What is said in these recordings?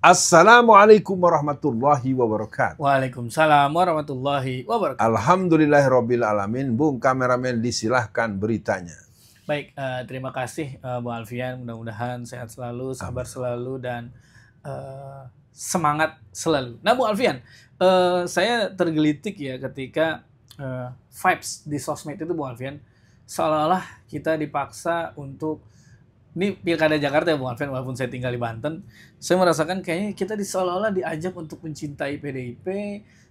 Assalamualaikum warahmatullahi wabarakatuh. Waalaikumsalam warahmatullahi wabarakatuh. Alhamdulillahirabbil alamin. Bung kameramen, disilahkan beritanya. Baik, terima kasih Bu Alfian. Mudah-mudahan sehat selalu, sabar selalu, dan semangat selalu. Nah, Bu Alfian, saya tergelitik ya ketika vibes di sosmed itu, Bu Alfian, seolah-olah kita dipaksa untuk, ini Pilkada Jakarta ya Bu Alfian, walaupun saya tinggal di Banten, saya merasakan kayaknya kita seolah-olah diajak untuk mencintai PDIP,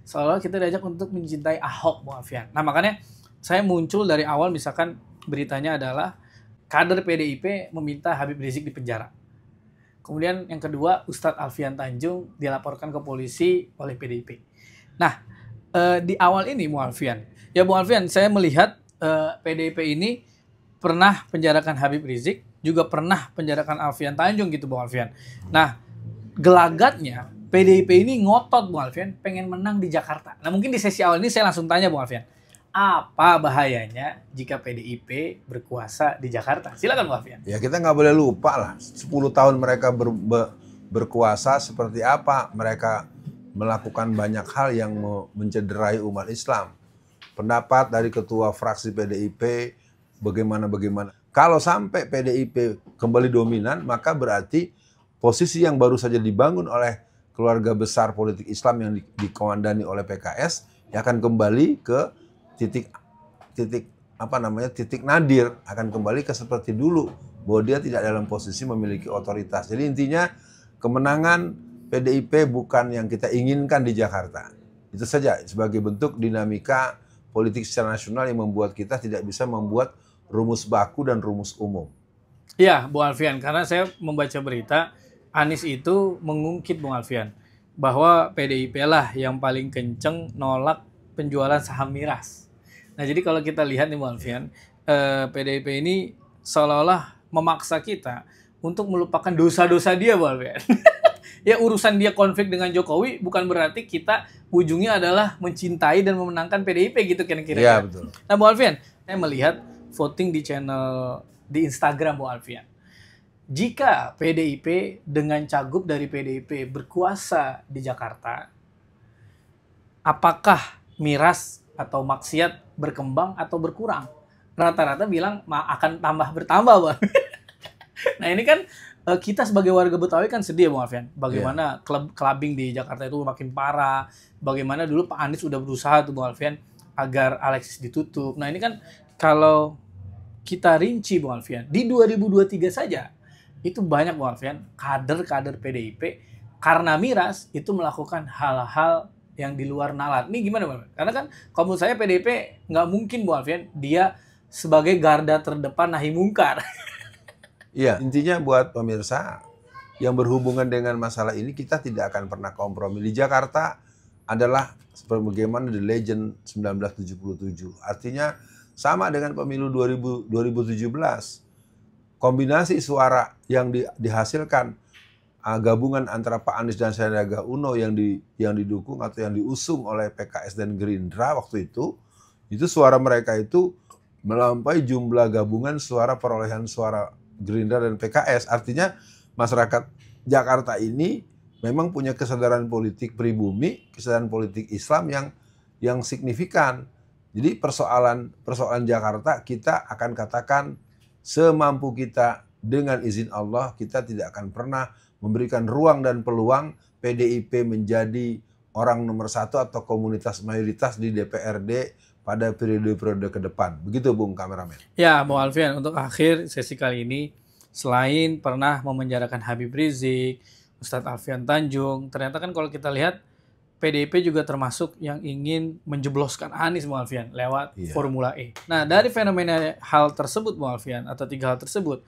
seolah-olah kita diajak untuk mencintai Ahok, Bu Alfian. Nah, makanya saya muncul dari awal, misalkan beritanya adalah kader PDIP meminta Habib Rizik dipenjara. Kemudian yang kedua, Ustadz Alfian Tanjung dilaporkan ke polisi oleh PDIP. Nah, di awal ini Bu Alfian, saya melihat PDIP ini pernah penjarakan Habib Rizik, juga pernah penjarakan Alfian Tanjung gitu Bu Alfian. Nah, gelagatnya PDIP ini ngotot Bu Alfian, pengen menang di Jakarta. Nah, mungkin di sesi awal ini saya langsung tanya Bu Alfian, apa bahayanya jika PDIP berkuasa di Jakarta? Silakan Bu Alfian. Ya, kita nggak boleh lupa lah, 10 tahun mereka berkuasa, seperti apa mereka melakukan banyak hal yang mencederai umat Islam. Pendapat dari ketua fraksi PDIP bagaimana. Kalau sampai PDIP kembali dominan, maka berarti posisi yang baru saja dibangun oleh keluarga besar politik Islam yang dikomandani oleh PKS yang akan kembali ke titik nadir, akan kembali ke seperti dulu, bahwa dia tidak dalam posisi memiliki otoritas. Jadi intinya kemenangan PDIP bukan yang kita inginkan di Jakarta. Itu saja sebagai bentuk dinamika politik secara nasional yang membuat kita tidak bisa membuat rumus baku dan rumus umum. Iya, Bu Alfian, karena saya membaca berita, Anies itu mengungkit Bu Alfian bahwa PDIP lah yang paling kenceng nolak penjualan saham miras. Nah, jadi kalau kita lihat nih Bu Alfian, PDIP ini seolah-olah memaksa kita untuk melupakan dosa-dosa dia Bu Alfian. Ya, urusan dia konflik dengan Jokowi bukan berarti kita ujungnya adalah mencintai dan memenangkan PDIP gitu kira-kira. Iya, betul. Nah, Bu Alfian, saya melihat voting di channel di Instagram Bu Alfian. Jika PDIP dengan cagup dari PDIP berkuasa di Jakarta, apakah miras atau maksiat berkembang atau berkurang? Rata-rata bilang akan bertambah, Bu. Nah, ini kan kita sebagai warga Betawi kan sedih, Bu Alfian. Bagaimana clubbing di Jakarta itu makin parah. Bagaimana dulu Pak Anies sudah berusaha tuh, Bu Alfian, agar Alexis ditutup. Nah, ini kan kalau kita rinci, Bu Alfian, di 2023 saja itu banyak, Bu Alfian, kader-kader PDIP karena miras itu melakukan hal-hal yang di luar nalar. Ini gimana, Bu Alfian? Karena kan kalau menurut saya PDIP nggak mungkin, Bu Alfian, dia sebagai garda terdepan nahi mungkar. Iya, intinya buat pemirsa yang berhubungan dengan masalah ini, kita tidak akan pernah kompromi. Di Jakarta adalah sebagaimana The Legend 1977. Artinya sama dengan pemilu 2017. Kombinasi suara yang dihasilkan gabungan antara Pak Anies dan Sandiaga Uno yang didukung atau yang diusung oleh PKS dan Gerindra waktu itu suara mereka itu melampaui jumlah gabungan suara perolehan suara Gerindra dan PKS. Artinya masyarakat Jakarta ini memang punya kesadaran politik pribumi, kesadaran politik Islam yang signifikan. Jadi persoalan Jakarta kita akan katakan semampu kita, dengan izin Allah kita tidak akan pernah memberikan ruang dan peluang PDIP menjadi orang nomor satu atau komunitas mayoritas di DPRD pada periode-periode ke depan. Begitu, Bung kameramen. Ya, Bu Alfian, untuk akhir sesi kali ini, selain pernah memenjarakan Habib Rizik, Ustadz Alfian Tanjung, ternyata kan kalau kita lihat PDIP juga termasuk yang ingin menjebloskan Anies, Bu Alfian, lewat Formula E. Nah, dari fenomena hal tersebut, Bu Alfian, atau 3 hal tersebut,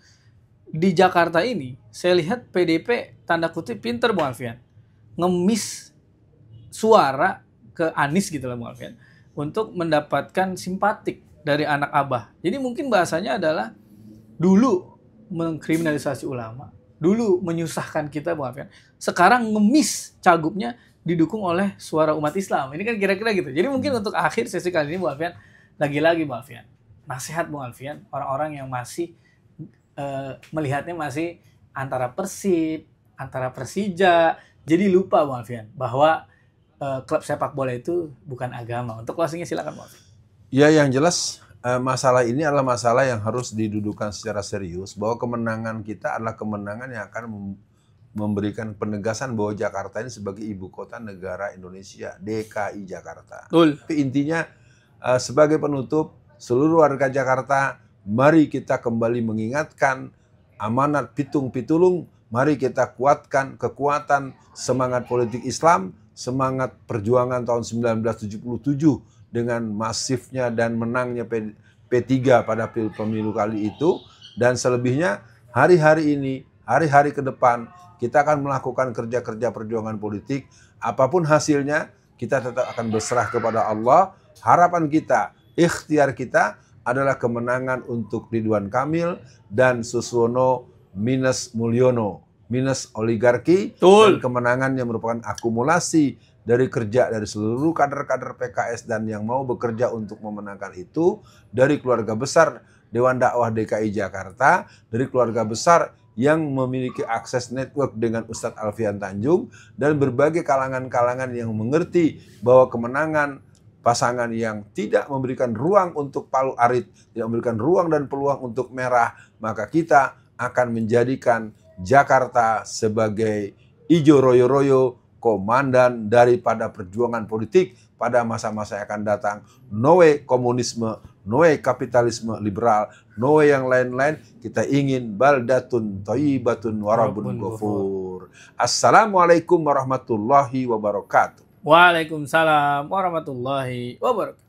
di Jakarta ini, saya lihat PDIP tanda kutip pinter, Bu Alfian, ngemis suara ke Anies gitu lah, Bu Alfian, untuk mendapatkan simpatik dari anak abah. Jadi mungkin bahasanya adalah dulu mengkriminalisasi ulama, dulu menyusahkan kita, Bu Alfian, sekarang ngemis cagupnya didukung oleh suara umat Islam. Ini kan kira-kira gitu. Jadi mungkin untuk akhir sesi kali ini, Bu Alfian, lagi-lagi Bu Alfian, nasihat Bu Alfian, orang-orang yang masih melihatnya masih antara Persib, antara Persija, jadi lupa Bang Alfian bahwa klub sepak bola itu bukan agama. Untuk closingnya silakan Bang Alfian. Ya, yang jelas masalah ini adalah masalah yang harus didudukan secara serius, bahwa kemenangan kita adalah kemenangan yang akan memberikan penegasan bahwa Jakarta ini sebagai ibu kota negara Indonesia, DKI Jakarta. Tapi intinya sebagai penutup, seluruh warga Jakarta, mari kita kembali mengingatkan amanat Pitung Pitulung, mari kita kuatkan kekuatan semangat politik Islam, semangat perjuangan tahun 1977 dengan masifnya dan menangnya P3 pada pemilu kali itu. Dan selebihnya hari-hari ini, hari-hari ke depan, kita akan melakukan kerja-kerja perjuangan politik. Apapun hasilnya, kita tetap akan berserah kepada Allah. Harapan kita, ikhtiar kita adalah kemenangan untuk Ridwan Kamil dan Suswono minus Mulyono, minus oligarki. Dan kemenangan yang merupakan akumulasi dari kerja dari seluruh kader-kader PKS dan yang mau bekerja untuk memenangkan itu, dari keluarga besar Dewan Dakwah DKI Jakarta, dari keluarga besar yang memiliki akses network dengan Ustadz Alfian Tanjung, dan berbagai kalangan-kalangan yang mengerti bahwa kemenangan pasangan yang tidak memberikan ruang untuk Palu Arit, tidak memberikan ruang dan peluang untuk Merah, maka kita akan menjadikan Jakarta sebagai ijo royo-royo, komandan daripada perjuangan politik pada masa-masa yang akan datang. No way komunisme, no way kapitalisme liberal, no way yang lain-lain. Kita ingin baldatun thayyibatun warabun ghafur. Assalamualaikum warahmatullahi wabarakatuh. Waalaikumsalam warahmatullahi wabarakatuh.